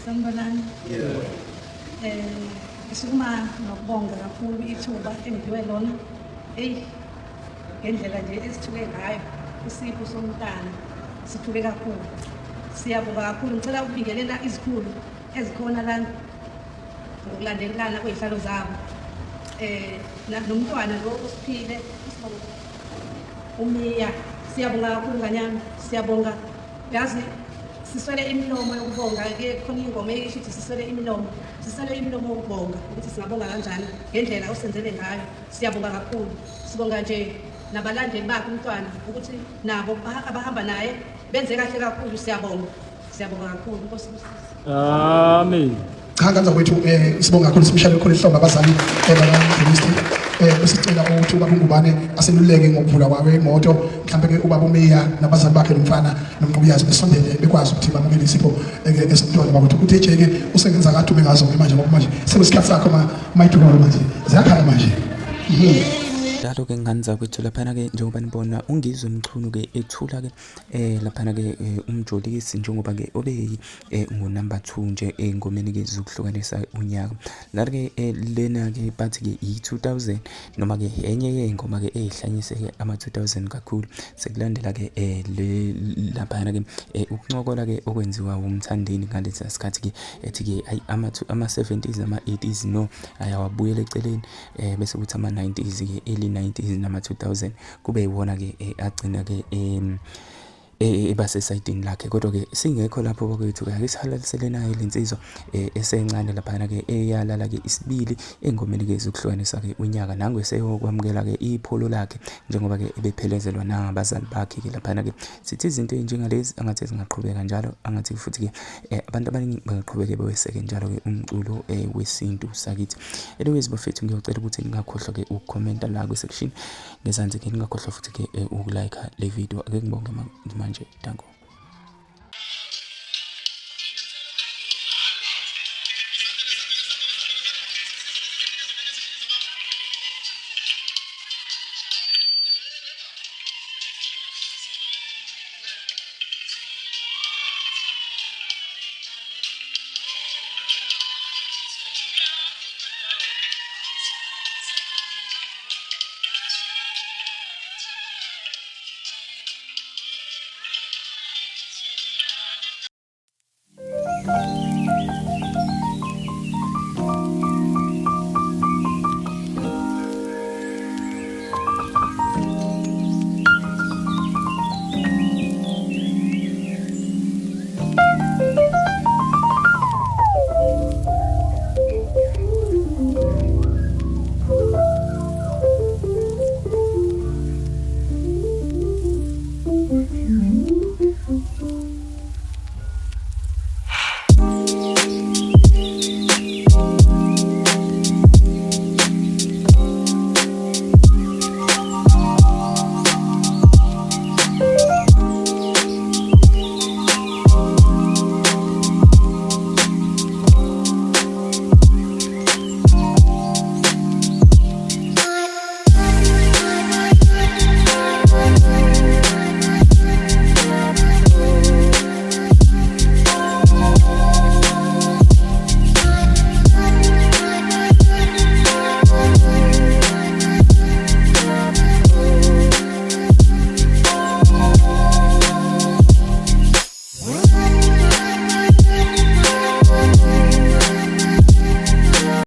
Sanibonani. Sukuma nokubonga kakhulu ithuba engidiwe lona. Ngendlela nje esithuke ngayo isipho somntana sithuke kakhulu. Siyabonga kakhulu, ngicela ukubingelela izikhulu ezikhona lana ngokulandelana kwey'hlalo zabo. Nomntwana lo usiphile uMiya, siyabonga kakhulu nganyami, siyabonga. Yazi siswele imilomo yokubonga-ke, khona ingoma esho ukuthi siswele imilomo yokubonga ukuthi singabonga kanjani ngendlela osenzele ngayo. Siyabonga kakhulu, sibonga nje nabalandeli bakhe umntwana ukuthi nabo abahamba naye benze kahle kakhulu. Siyabonga kakhulu, Nkosi. Amen. Cha kanza kwethu sibonga kakhulu simshayele khona ihlombe abazali bakaMnisi besicela ukuthi ubaba uNgubane aseluleke ngokuvula kwawe imoto, mhlambe ke ubaba uMeya nabazali bakhe nomfana nomqubuyazi besondele bekwazi ukuthi bamukele isipho esintwana bakuthi ukuthi ejeke usengenza kadume ngazo manje ngoba manje sekusikhathi sakho mayidukolo manje ziyakhala manje. Njalo ke nganza kwethu laphana ke njengoba nibona ungizwe umchunu ke ethula ke laphana ke umjolisi njengoba ke obe ngo number 2 nje engomeni ke zokuhlukanisa unyaka. Lana ke lena ke bathi ke i2000 noma ke enye yengoma ke ezihlanyise ke ama 2000 kakhulu. Sekulandela ke le laphana ke ukuncokola ke okwenziwa umthandeni ngalesi sikhathi ke ethi ke ama 70s ama 80s no ayawabuyela eceleni bese kuthi ama 90s ke early 90s nama 2000 kube yiwona ke agcina ke ebasesayidini lakhe. Kodwa ke singekho lapho bakwethu ke ake sihalalisele nayo lensizwa esencane laphana ke eyalala ke isibili engomeni ke zokuhlukanisa ke unyaka nangwe seyokwamukela ke ipholo lakhe njengoba ke ebephelezelwa nangabazali bakhe ke laphana ke sithi izinto ezinjengalezi angathi zingaqhubeka njalo, angathi futhi ke abantu abaningi bangaqhubeka beweseke njalo ke umculo wesintu sakithi. Anyways bafethu ngiyocela ukuthi ningakhohlwa ke ukukhomenta la kwi-section ngezansi ke ningakhohlwa futhi ke ukulike le video. Ake ngibonge manje, danko.